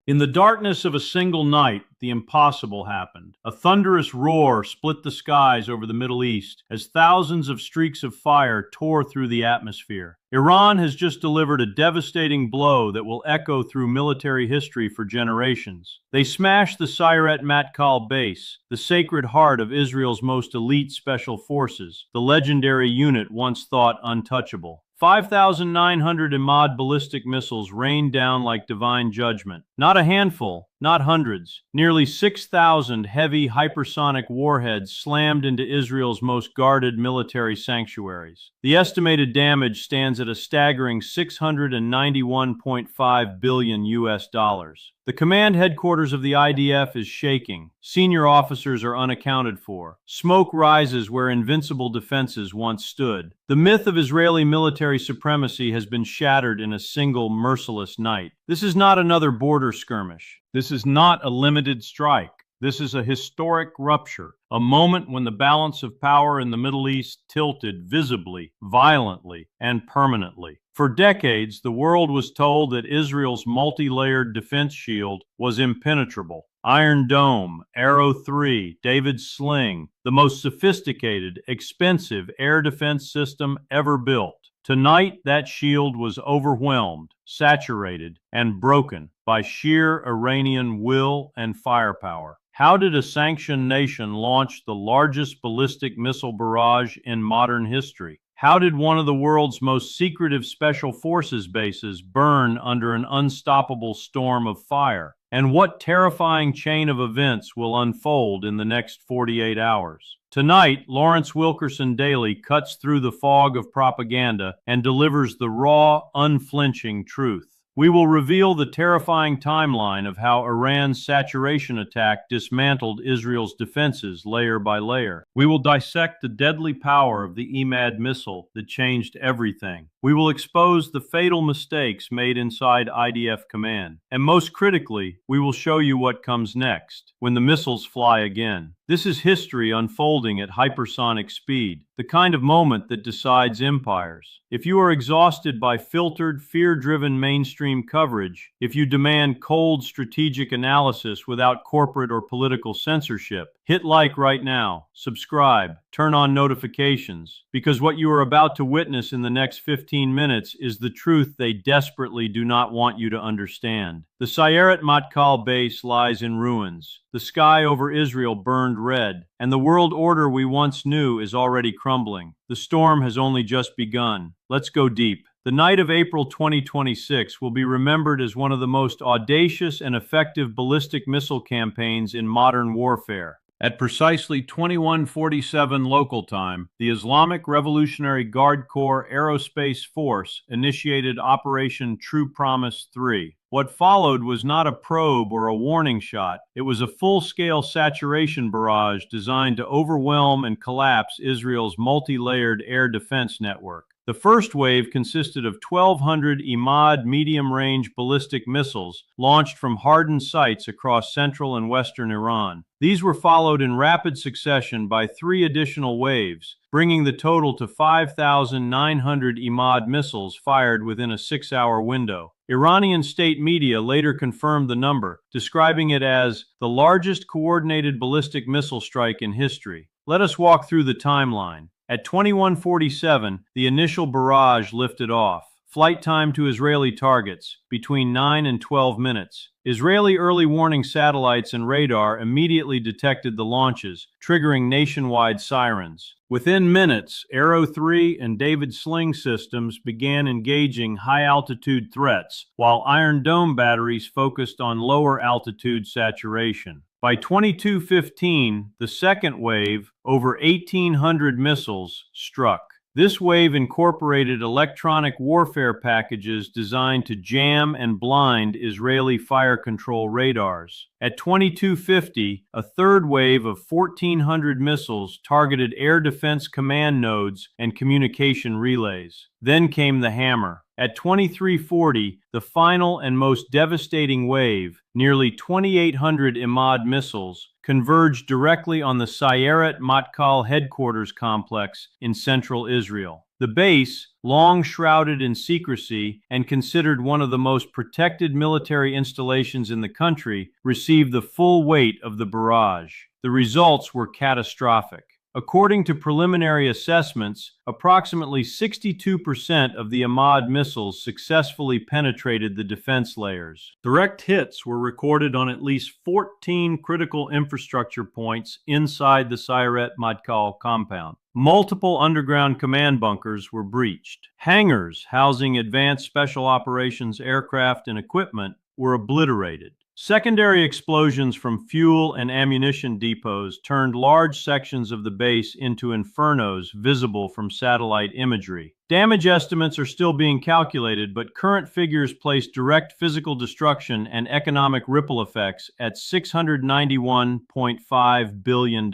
In the darkness of a single night, the impossible happened. A thunderous roar split the skies over the Middle East as thousands of streaks of fire tore through the atmosphere. Iran has just delivered a devastating blow that will echo through military history for generations. They smashed the Sayeret Matkal base, the sacred heart of Israel's most elite special forces, the legendary unit once thought untouchable. 5,900 Emad ballistic missiles rained down like divine judgment. Not a handful, not hundreds. Nearly 6,000 heavy hypersonic warheads slammed into Israel's most guarded military sanctuaries. The estimated damage stands at a staggering $691.5 billion US dollars. The command headquarters of the IDF is shaking. Senior officers are unaccounted for. Smoke rises where invincible defenses once stood. The myth of Israeli military supremacy has been shattered in a single merciless night. This is not another border skirmish. This is not a limited strike. This is a historic rupture, a moment when the balance of power in the Middle East tilted visibly, violently, and permanently. For decades, the world was told that Israel's multi-layered defense shield was impenetrable. Iron Dome, Arrow 3, David's Sling, the most sophisticated, expensive air defense system ever built. Tonight, that shield was overwhelmed, saturated, and broken by sheer Iranian will and firepower. How did a sanctioned nation launch the largest ballistic missile barrage in modern history? How did one of the world's most secretive special forces bases burn under an unstoppable storm of fire? And what terrifying chain of events will unfold in the next 48 hours? Tonight, Lawrence Wilkerson Daly cuts through the fog of propaganda and delivers the raw, unflinching truth. We will reveal the terrifying timeline of how Iran's saturation attack dismantled Israel's defenses layer by layer. We will dissect the deadly power of the Emad missile that changed everything. We will expose the fatal mistakes made inside IDF command. And most critically, we will show you what comes next, when the missiles fly again. This is history unfolding at hypersonic speed, the kind of moment that decides empires. If you are exhausted by filtered, fear-driven mainstream coverage, if you demand cold strategic analysis without corporate or political censorship, hit like right now, subscribe, turn on notifications, because what you are about to witness in the next 15 minutes is the truth they desperately do not want you to understand. The Sayeret Matkal base lies in ruins. The sky over Israel burned red, and the world order we once knew is already crumbling. The storm has only just begun. Let's go deep. The night of April 2026 will be remembered as one of the most audacious and effective ballistic missile campaigns in modern warfare. At precisely 21:47 local time, the Islamic Revolutionary Guard Corps Aerospace Force initiated Operation True Promise 3. What followed was not a probe or a warning shot. It was a full-scale saturation barrage designed to overwhelm and collapse Israel's multi-layered air defense network. The first wave consisted of 1,200 Emad medium-range ballistic missiles launched from hardened sites across central and western Iran. These were followed in rapid succession by 3 additional waves, bringing the total to 5,900 Emad missiles fired within a 6-hour window. Iranian state media later confirmed the number, describing it as the largest coordinated ballistic missile strike in history. Let us walk through the timeline. At 21:47, the initial barrage lifted off. Flight time to Israeli targets, between 9 and 12 minutes. Israeli early warning satellites and radar immediately detected the launches, triggering nationwide sirens. Within minutes, Arrow 3 and David's Sling systems began engaging high-altitude threats, while Iron Dome batteries focused on lower-altitude saturation. By 22:15, the second wave, over 1,800 missiles, struck. This wave incorporated electronic warfare packages designed to jam and blind Israeli fire control radars. At 22:50, a third wave of 1,400 missiles targeted air defense command nodes and communication relays. Then came the hammer. At 23:40, the final and most devastating wave, nearly 2,800 Emad missiles, converged directly on the Sayeret Matkal headquarters complex in central Israel. The base, long shrouded in secrecy and considered one of the most protected military installations in the country, received the full weight of the barrage. The results were catastrophic. According to preliminary assessments, approximately 62% of the Emad missiles successfully penetrated the defense layers. Direct hits were recorded on at least 14 critical infrastructure points inside the Sayeret Matkal compound. Multiple underground command bunkers were breached. Hangars housing advanced special operations aircraft and equipment were obliterated. Secondary explosions from fuel and ammunition depots turned large sections of the base into infernos visible from satellite imagery. Damage estimates are still being calculated, but current figures place direct physical destruction and economic ripple effects at $691.5 billion.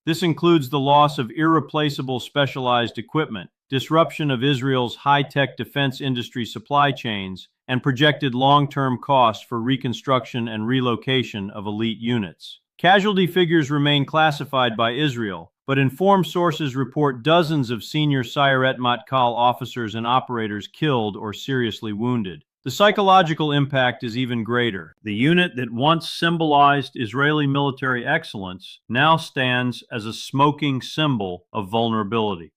This includes the loss of irreplaceable specialized equipment, disruption of Israel's high-tech defense industry supply chains, and projected long-term costs for reconstruction and relocation of elite units. Casualty figures remain classified by Israel, but informed sources report dozens of senior Sayeret Matkal officers and operators killed or seriously wounded. The psychological impact is even greater. The unit that once symbolized Israeli military excellence now stands as a smoking symbol of vulnerability.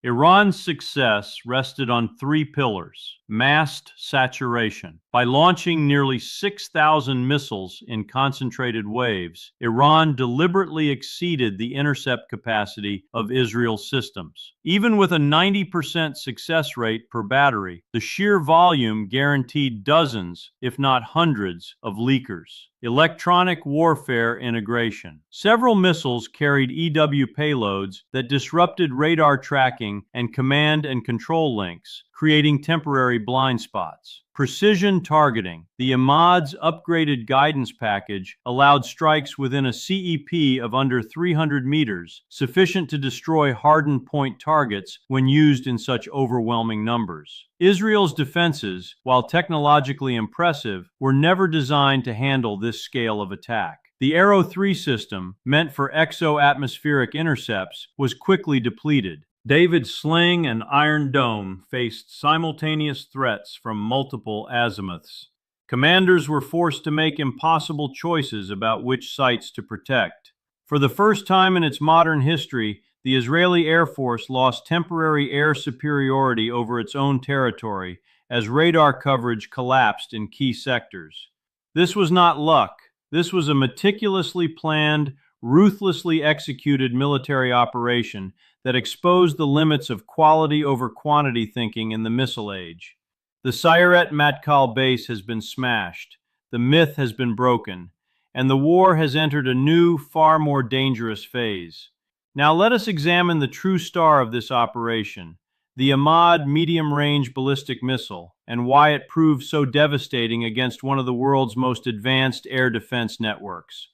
Iran's success rested on three pillars. Massed saturation. By launching nearly 6,000 missiles in concentrated waves, Iran deliberately exceeded the intercept capacity of Israel's systems. Even with a 90% success rate per battery, the sheer volume guaranteed dozens, if not hundreds, of leakers. Electronic warfare integration. Several missiles carried EW payloads that disrupted radar tracking and command and control links, creating temporary blind spots. Precision targeting. The Emad's upgraded guidance package allowed strikes within a CEP of under 300 meters, sufficient to destroy hardened point targets when used in such overwhelming numbers. Israel's defenses, while technologically impressive, were never designed to handle this scale of attack. The Arrow 3 system, meant for exo-atmospheric intercepts, was quickly depleted. David's Sling and Iron Dome faced simultaneous threats from multiple azimuths. Commanders were forced to make impossible choices about which sites to protect. For the first time in its modern history, the Israeli Air Force lost temporary air superiority over its own territory as radar coverage collapsed in key sectors. This was not luck. This was a meticulously planned, ruthlessly executed military operation that exposed the limits of quality over quantity thinking in the missile age. The Sayeret Matkal base has been smashed, the myth has been broken, and the war has entered a new, far more dangerous phase. Now let us examine the true star of this operation, the Emad medium-range ballistic missile, and why it proved so devastating against one of the world's most advanced air defense networks.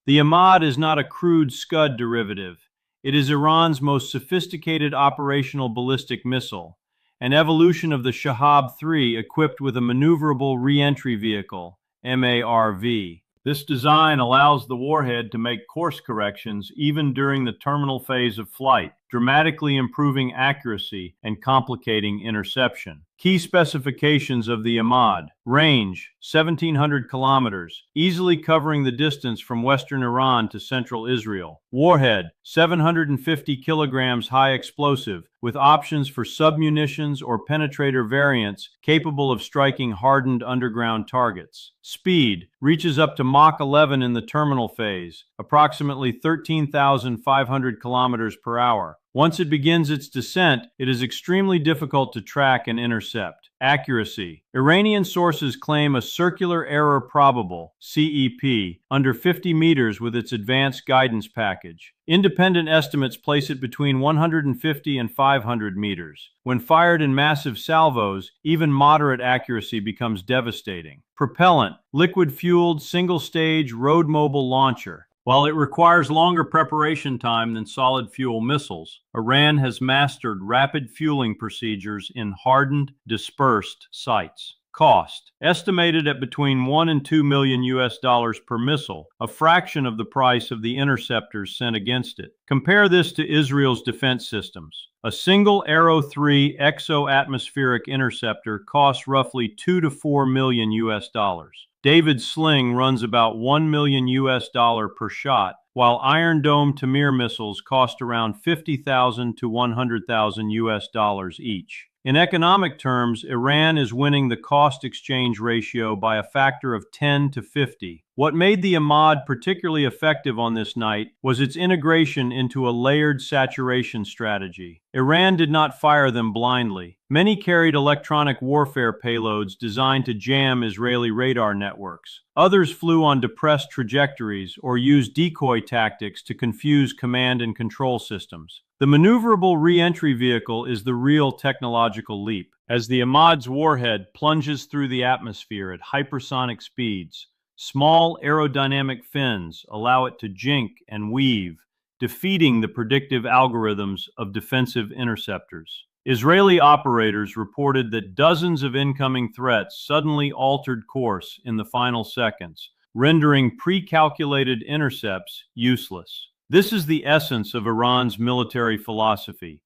The Emad is not a crude Scud derivative. It is Iran's most sophisticated operational ballistic missile, an evolution of the Shahab-3 equipped with a maneuverable re-entry vehicle, MARV. This design allows the warhead to make course corrections even during the terminal phase of flight, dramatically improving accuracy and complicating interception. Key specifications of the Emad: range, 1,700 kilometers, easily covering the distance from western Iran to central Israel. Warhead, 750 kilograms high explosive, with options for submunitions or penetrator variants capable of striking hardened underground targets. Speed, reaches up to Mach 11 in the terminal phase, approximately 13,500 kilometers per hour. Once it begins its descent, it is extremely difficult to track and intercept. Accuracy. Iranian sources claim a circular error probable, CEP, under 50 meters with its advanced guidance package. Independent estimates place it between 150 and 500 meters. When fired in massive salvos, even moderate accuracy becomes devastating. Propellant. Liquid-fueled, single-stage, road-mobile launcher. While it requires longer preparation time than solid-fuel missiles, Iran has mastered rapid fueling procedures in hardened, dispersed sites. Cost, estimated at between 1 and 2 million US dollars per missile, a fraction of the price of the interceptors sent against it. Compare this to Israel's defense systems. A single Arrow 3 exo-atmospheric interceptor costs roughly 2 to 4 million US dollars. David's sling runs about 1 million US dollar per shot, while Iron Dome Tamir missiles cost around 50,000 to 100,000 US dollars each. In economic terms, Iran is winning the cost-exchange ratio by a factor of 10 to 50. What made the Emad particularly effective on this night was its integration into a layered saturation strategy. Iran did not fire them blindly. Many carried electronic warfare payloads designed to jam Israeli radar networks. Others flew on depressed trajectories or used decoy tactics to confuse command and control systems. The maneuverable re-entry vehicle is the real technological leap. As the Emad's warhead plunges through the atmosphere at hypersonic speeds, small aerodynamic fins allow it to jink and weave, defeating the predictive algorithms of defensive interceptors. Israeli operators reported that dozens of incoming threats suddenly altered course in the final seconds, rendering pre-calculated intercepts useless. This is the essence of Iran's military philosophy: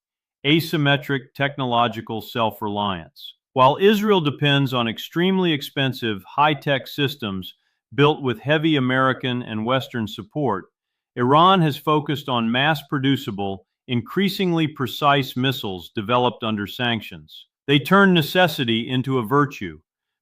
asymmetric technological self-reliance. While Israel depends on extremely expensive, high-tech systems built with heavy American and Western support, Iran has focused on mass-producible, increasingly precise missiles developed under sanctions. They turn necessity into a virtue,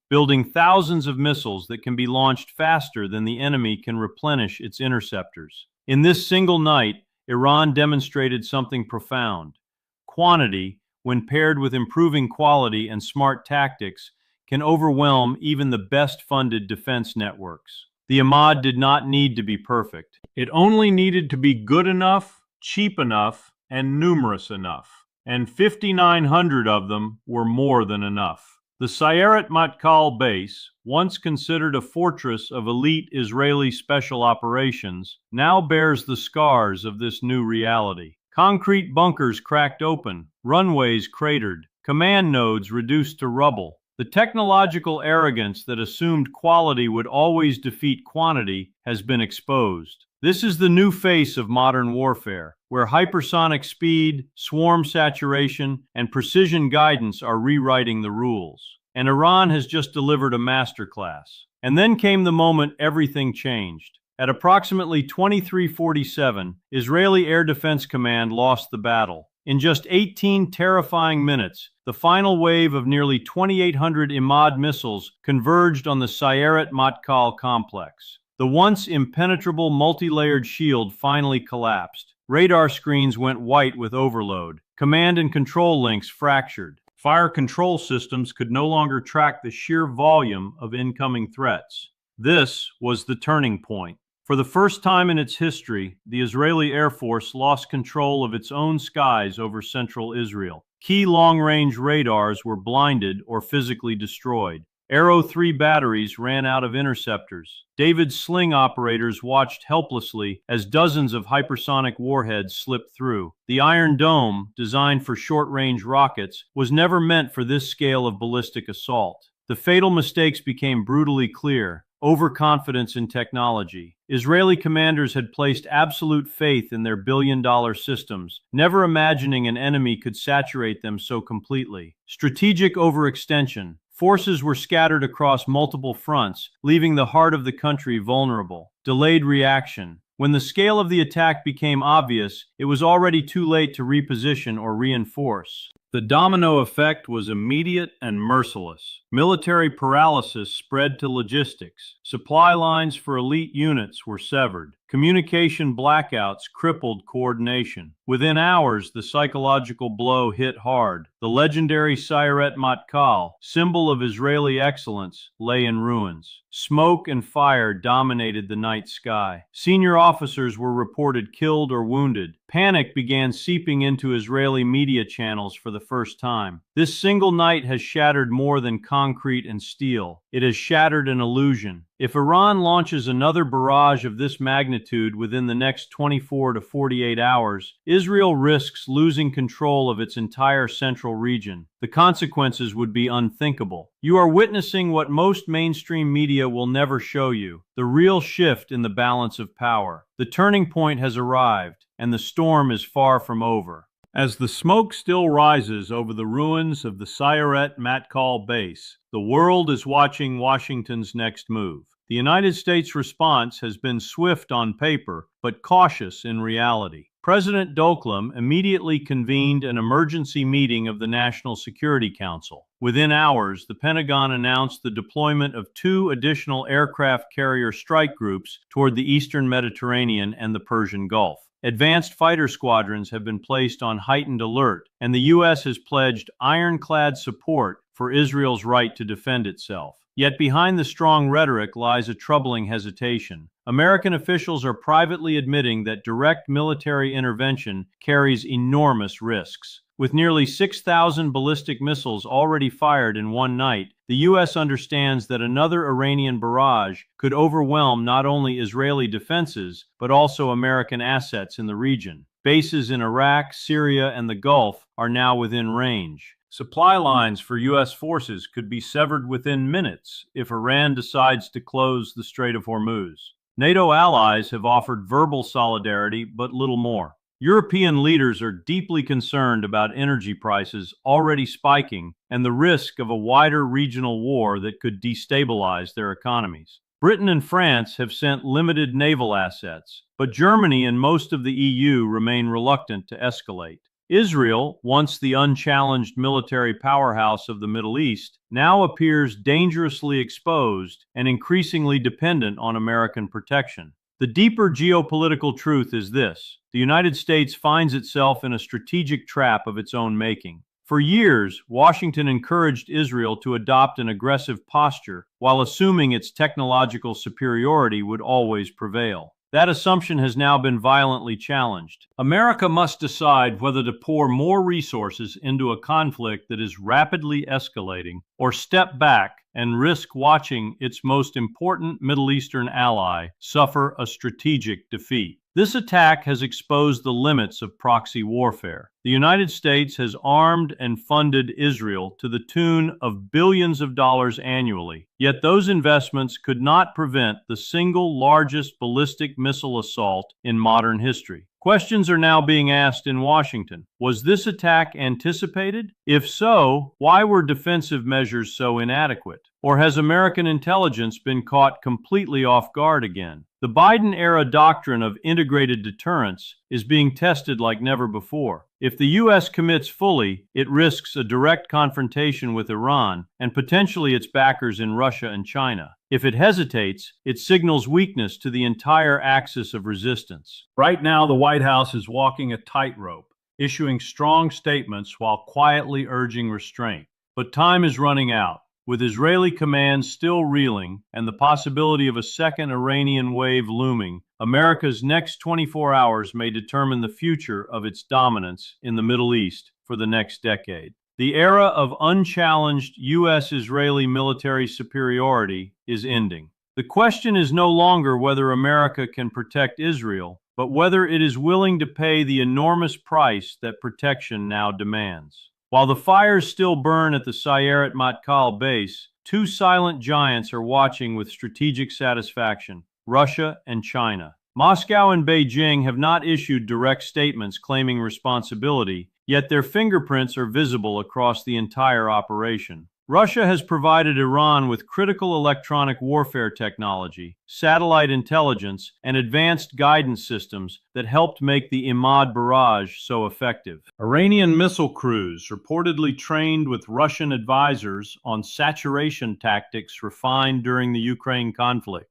building thousands of missiles that can be launched faster than the enemy can replenish its interceptors. In this single night, Iran demonstrated something profound. Quantity, when paired with improving quality and smart tactics, can overwhelm even the best-funded defense networks. The Emad did not need to be perfect. It only needed to be good enough, cheap enough, and numerous enough. And 5,900 of them were more than enough. The Sayeret Matkal base, once considered a fortress of elite Israeli special operations, now bears the scars of this new reality. Concrete bunkers cracked open, runways cratered, command nodes reduced to rubble. The technological arrogance that assumed quality would always defeat quantity has been exposed. This is the new face of modern warfare, where hypersonic speed, swarm saturation, and precision guidance are rewriting the rules. And Iran has just delivered a masterclass. And then came the moment everything changed. At approximately 23:47, Israeli Air Defense Command lost the battle. In just 18 terrifying minutes, the final wave of nearly 2,800 Emad missiles converged on the Sayeret Matkal complex. The once impenetrable multi-layered shield finally collapsed. Radar screens went white with overload. Command and control links fractured. Fire control systems could no longer track the sheer volume of incoming threats. This was the turning point. For the first time in its history, the Israeli Air Force lost control of its own skies over central Israel. Key long-range radars were blinded or physically destroyed. Arrow 3 batteries ran out of interceptors. David's sling operators watched helplessly as dozens of hypersonic warheads slipped through. The Iron Dome, designed for short-range rockets, was never meant for this scale of ballistic assault. The fatal mistakes became brutally clear. Overconfidence in technology. Israeli commanders had placed absolute faith in their billion-dollar systems, never imagining an enemy could saturate them so completely. Strategic overextension. Forces were scattered across multiple fronts, leaving the heart of the country vulnerable. Delayed reaction. When the scale of the attack became obvious, it was already too late to reposition or reinforce. The domino effect was immediate and merciless. Military paralysis spread to logistics. Supply lines for elite units were severed. Communication blackouts crippled coordination. Within hours, the psychological blow hit hard. The legendary Sayeret Matkal, symbol of Israeli excellence, lay in ruins. Smoke and fire dominated the night sky. Senior officers were reported killed or wounded. Panic began seeping into Israeli media channels for the first time. This single night has shattered more than concrete and steel. it has shattered an illusion. If Iran launches another barrage of this magnitude within the next 24 to 48 hours, Israel risks losing control of its entire central region. The consequences would be unthinkable. You are witnessing what most mainstream media will never show you, the real shift in the balance of power. The turning point has arrived, and the storm is far from over. As the smoke still rises over the ruins of the Sayeret Matkal base, the world is watching Washington's next move. The United States response has been swift on paper, but cautious in reality. President Doklam immediately convened an emergency meeting of the National Security Council. Within hours, the Pentagon announced the deployment of 2 additional aircraft carrier strike groups toward the eastern Mediterranean and the Persian Gulf. Advanced fighter squadrons have been placed on heightened alert, and the U.S. has pledged ironclad support for Israel's right to defend itself. Yet behind the strong rhetoric lies a troubling hesitation. American officials are privately admitting that direct military intervention carries enormous risks. With nearly 6,000 ballistic missiles already fired in one night, the U.S. understands that another Iranian barrage could overwhelm not only Israeli defenses, but also American assets in the region. Bases in Iraq, Syria, and the Gulf are now within range. Supply lines for U.S. forces could be severed within minutes if Iran decides to close the Strait of Hormuz. NATO allies have offered verbal solidarity, but little more. European leaders are deeply concerned about energy prices already spiking and the risk of a wider regional war that could destabilize their economies. Britain and France have sent limited naval assets, but Germany and most of the EU remain reluctant to escalate. Israel, once the unchallenged military powerhouse of the Middle East, now appears dangerously exposed and increasingly dependent on American protection. The deeper geopolitical truth is this: the United States finds itself in a strategic trap of its own making. For years, Washington encouraged Israel to adopt an aggressive posture while assuming its technological superiority would always prevail. That assumption has now been violently challenged. America must decide whether to pour more resources into a conflict that is rapidly escalating, or step back and risk watching its most important Middle Eastern ally suffer a strategic defeat. This attack has exposed the limits of proxy warfare. The United States has armed and funded Israel to the tune of billions of dollars annually, yet those investments could not prevent the single largest ballistic missile assault in modern history. Questions are now being asked in Washington. Was this attack anticipated? If so, why were defensive measures so inadequate? Or has American intelligence been caught completely off guard again? The Biden-era doctrine of integrated deterrence is being tested like never before. If the U.S. commits fully, it risks a direct confrontation with Iran and potentially its backers in Russia and China. If it hesitates, it signals weakness to the entire axis of resistance. Right now, the White House is walking a tightrope, issuing strong statements while quietly urging restraint. But time is running out. With Israeli commands still reeling and the possibility of a second Iranian wave looming, America's next 24 hours may determine the future of its dominance in the Middle East for the next decade. The era of unchallenged U.S.-Israeli military superiority is ending. The question is no longer whether America can protect Israel, but whether it is willing to pay the enormous price that protection now demands. While the fires still burn at the Sayeret Matkal base, 2 silent giants are watching with strategic satisfaction: Russia and China. Moscow and Beijing have not issued direct statements claiming responsibility, yet their fingerprints are visible across the entire operation. Russia has provided Iran with critical electronic warfare technology, satellite intelligence, and advanced guidance systems that helped make the Emad barrage so effective. Iranian missile crews reportedly trained with Russian advisors on saturation tactics refined during the Ukraine conflict.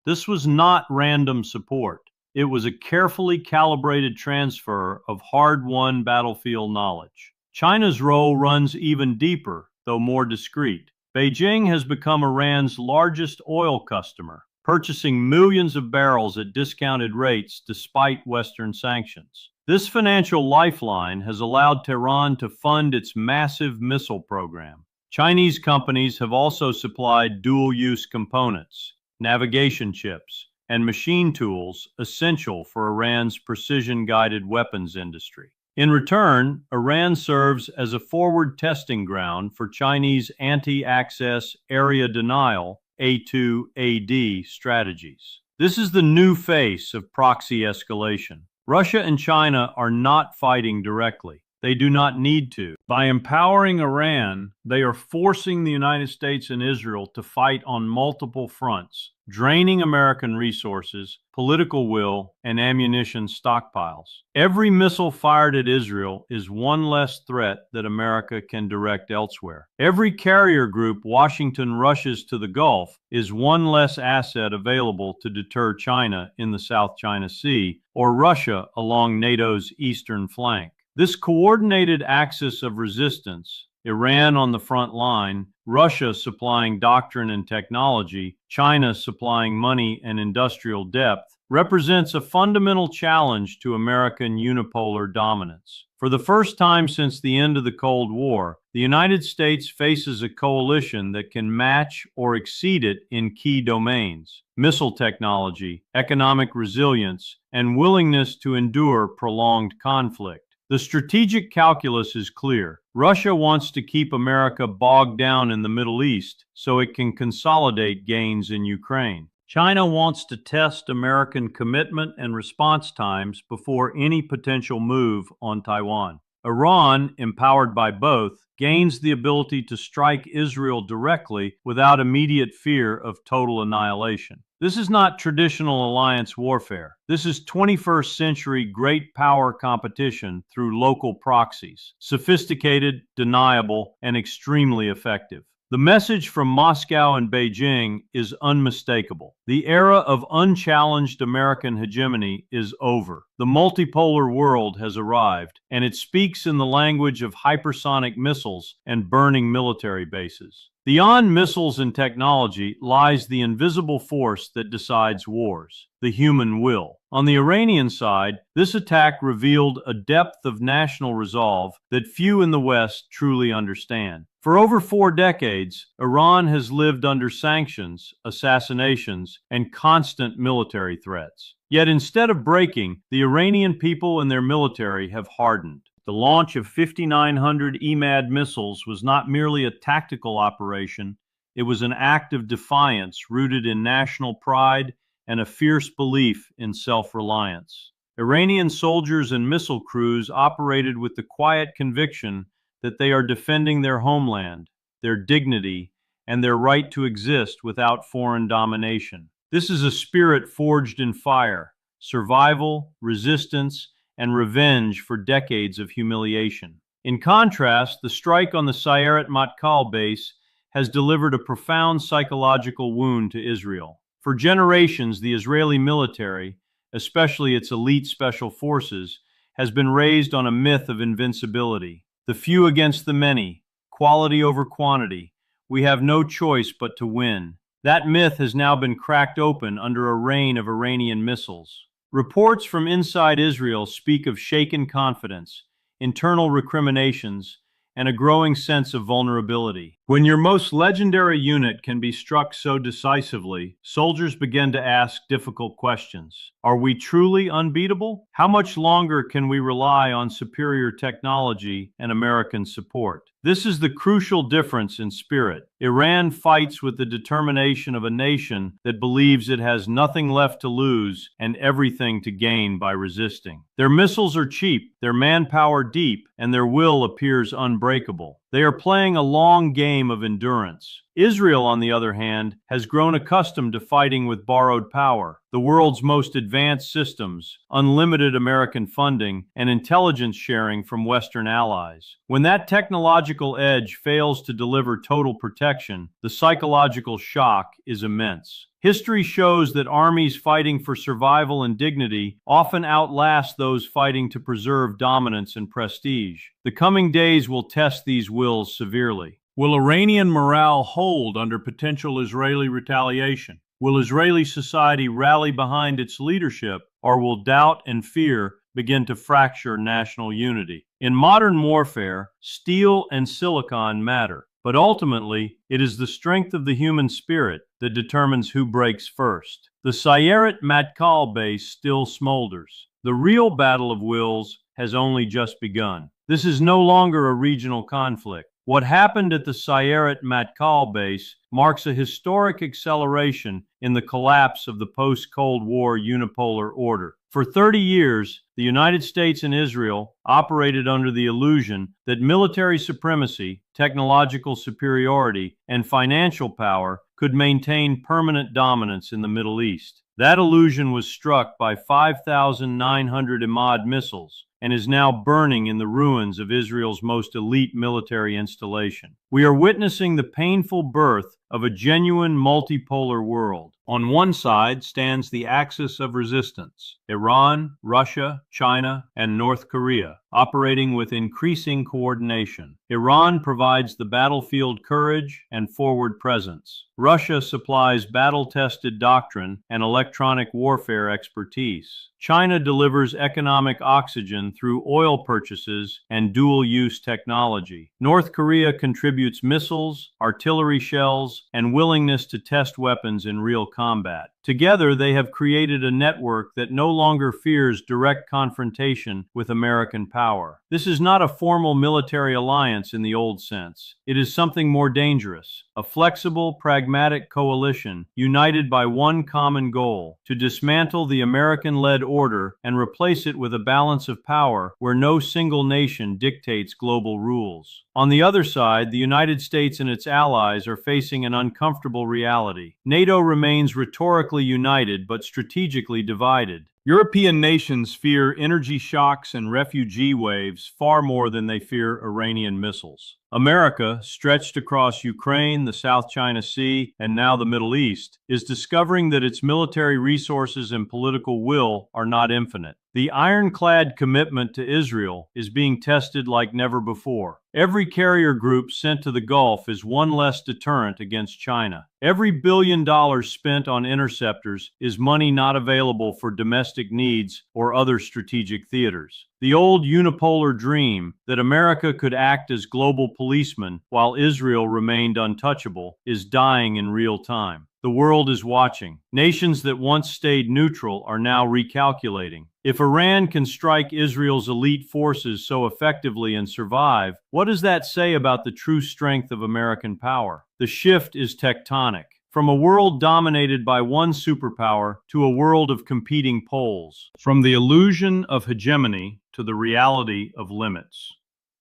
This was not random support. It was a carefully calibrated transfer of hard-won battlefield knowledge. China's role runs even deeper, though more discreet. Beijing has become Iran's largest oil customer, purchasing millions of barrels at discounted rates despite Western sanctions. This financial lifeline has allowed Tehran to fund its massive missile program. Chinese companies have also supplied dual-use components, navigation chips, and machine tools essential for Iran's precision-guided weapons industry. In return, Iran serves as a forward testing ground for Chinese anti-access area denial A2AD strategies. This is the new face of proxy escalation. Russia and China are not fighting directly. They do not need to. By empowering Iran, they are forcing the United States and Israel to fight on multiple fronts, draining American resources, political will, and ammunition stockpiles. Every missile fired at Israel is one less threat that America can direct elsewhere. Every carrier group Washington rushes to the Gulf is one less asset available to deter China in the South China Sea or Russia along NATO's eastern flank. This coordinated axis of resistance, Iran on the front line, Russia supplying doctrine and technology, China supplying money and industrial depth, represents a fundamental challenge to American unipolar dominance. For the first time since the end of the Cold War, the United States faces a coalition that can match or exceed it in key domains: missile technology, economic resilience, and willingness to endure prolonged conflict. The strategic calculus is clear. Russia wants to keep America bogged down in the Middle East so it can consolidate gains in Ukraine. China wants to test American commitment and response times before any potential move on Taiwan. Iran, empowered by both, gains the ability to strike Israel directly without immediate fear of total annihilation. This is not traditional alliance warfare. This is 21st century great power competition through local proxies, sophisticated, deniable, and extremely effective. The message from Moscow and Beijing is unmistakable. The era of unchallenged American hegemony is over. The multipolar world has arrived, and it speaks in the language of hypersonic missiles and burning military bases. Beyond missiles and technology lies the invisible force that decides wars, the human will. On the Iranian side, this attack revealed a depth of national resolve that few in the West truly understand. For over 4 decades, Iran has lived under sanctions, assassinations, and constant military threats. Yet instead of breaking, the Iranian people and their military have hardened. The launch of 5,900 Emad missiles was not merely a tactical operation, it was an act of defiance rooted in national pride and a fierce belief in self-reliance. Iranian soldiers and missile crews operated with the quiet conviction that they are defending their homeland, their dignity, and their right to exist without foreign domination. This is a spirit forged in fire, survival, resistance, and revenge for decades of humiliation. In contrast, the strike on the Sayeret Matkal base has delivered a profound psychological wound to Israel. For generations, the Israeli military, especially its elite special forces, has been raised on a myth of invincibility. The few against the many, quality over quantity. We have no choice but to win. That myth has now been cracked open under a rain of Iranian missiles. Reports from inside Israel speak of shaken confidence, internal recriminations, and a growing sense of vulnerability. When your most legendary unit can be struck so decisively, soldiers begin to ask difficult questions. Are we truly unbeatable? How much longer can we rely on superior technology and American support? This is the crucial difference in spirit. Iran fights with the determination of a nation that believes it has nothing left to lose and everything to gain by resisting. Their missiles are cheap, their manpower deep, and their will appears unbreakable. They are playing a long game of endurance. Israel, on the other hand, has grown accustomed to fighting with borrowed power, the world's most advanced systems, unlimited American funding, and intelligence sharing from Western allies. When that technological edge fails to deliver total protection, the psychological shock is immense. History shows that armies fighting for survival and dignity often outlast those fighting to preserve dominance and prestige. The coming days will test these wills severely. Will Iranian morale hold under potential Israeli retaliation? Will Israeli society rally behind its leadership, or will doubt and fear begin to fracture national unity? In modern warfare, steel and silicon matter. But ultimately, it is the strength of the human spirit that determines who breaks first. The Sayeret Matkal base still smolders. The real battle of wills has only just begun. This is no longer a regional conflict. What happened at the Sayeret Matkal base marks a historic acceleration in the collapse of the post-Cold War unipolar order. For 30 years, the United States and Israel operated under the illusion that military supremacy, technological superiority, and financial power could maintain permanent dominance in the Middle East. That illusion was struck by 5,900 Emad missiles and is now burning in the ruins of Israel's most elite military installation. We are witnessing the painful birth of a genuine multipolar world. On one side stands the axis of resistance: Iran, Russia, China, and North Korea, operating with increasing coordination. Iran provides the battlefield courage and forward presence. Russia supplies battle-tested doctrine and electronic warfare expertise. China delivers economic oxygen through oil purchases and dual-use technology. North Korea contributes missiles, artillery shells, and willingness to test weapons in real combat. Together, they have created a network that no longer fears direct confrontation with American power. This is not a formal military alliance in the old sense. It is something more dangerous, a flexible, pragmatic coalition united by one common goal: to dismantle the American-led order and replace it with a balance of power where no single nation dictates global rules. On the other side, the United States and its allies are facing an uncomfortable reality. NATO remains rhetorically united but strategically divided. European nations fear energy shocks and refugee waves far more than they fear Iranian missiles. America, stretched across Ukraine, the South China Sea, and now the Middle East, is discovering that its military resources and political will are not infinite. The ironclad commitment to Israel is being tested like never before. Every carrier group sent to the Gulf is one less deterrent against China. Every $1 billion spent on interceptors is money not available for domestic needs or other strategic theaters. The old unipolar dream that America could act as global policeman while Israel remained untouchable is dying in real time. The world is watching. Nations that once stayed neutral are now recalculating. If Iran can strike Israel's elite forces so effectively and survive, what does that say about the true strength of American power? The shift is tectonic. From a world dominated by one superpower to a world of competing poles. From the illusion of hegemony to the reality of limits.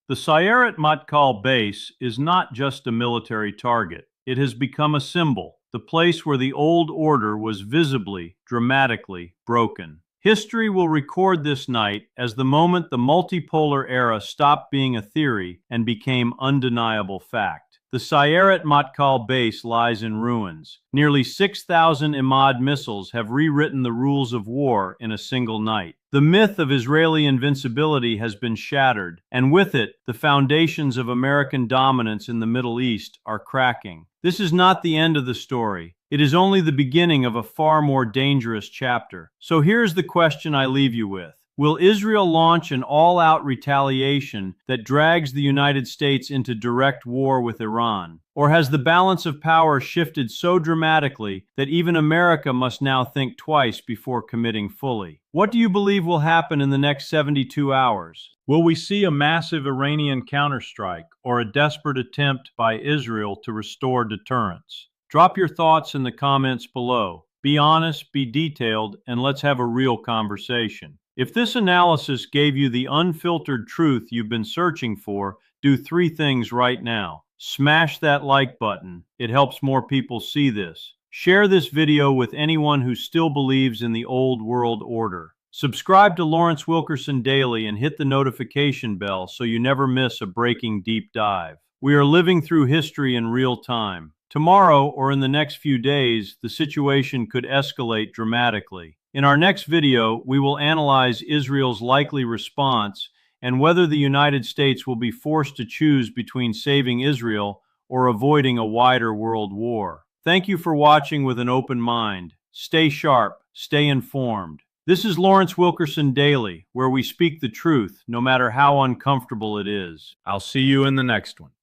The Sayeret Matkal base is not just a military target. It has become a symbol, the place where the old order was visibly, dramatically broken. History will record this night as the moment the multipolar era stopped being a theory and became undeniable fact. The Sayeret Matkal base lies in ruins. Nearly 6,000 Emad missiles have rewritten the rules of war in a single night. The myth of Israeli invincibility has been shattered, and with it, the foundations of American dominance in the Middle East are cracking. This is not the end of the story. It is only the beginning of a far more dangerous chapter. So here's the question I leave you with. Will Israel launch an all-out retaliation that drags the United States into direct war with Iran? Or has the balance of power shifted so dramatically that even America must now think twice before committing fully? What do you believe will happen in the next 72 hours? Will we see a massive Iranian counterstrike or a desperate attempt by Israel to restore deterrence? Drop your thoughts in the comments below. Be honest, be detailed, and let's have a real conversation. If this analysis gave you the unfiltered truth you've been searching for, do 3 things right now. Smash that like button. It helps more people see this. Share this video with anyone who still believes in the old world order. Subscribe to Lawrence Wilkerson Daily and hit the notification bell so you never miss a breaking deep dive. We are living through history in real time. Tomorrow, or in the next few days, the situation could escalate dramatically. In our next video, we will analyze Israel's likely response and whether the United States will be forced to choose between saving Israel or avoiding a wider world war. Thank you for watching with an open mind. Stay sharp, stay informed. This is Lawrence Wilkerson Daily, where we speak the truth, no matter how uncomfortable it is. I'll see you in the next one.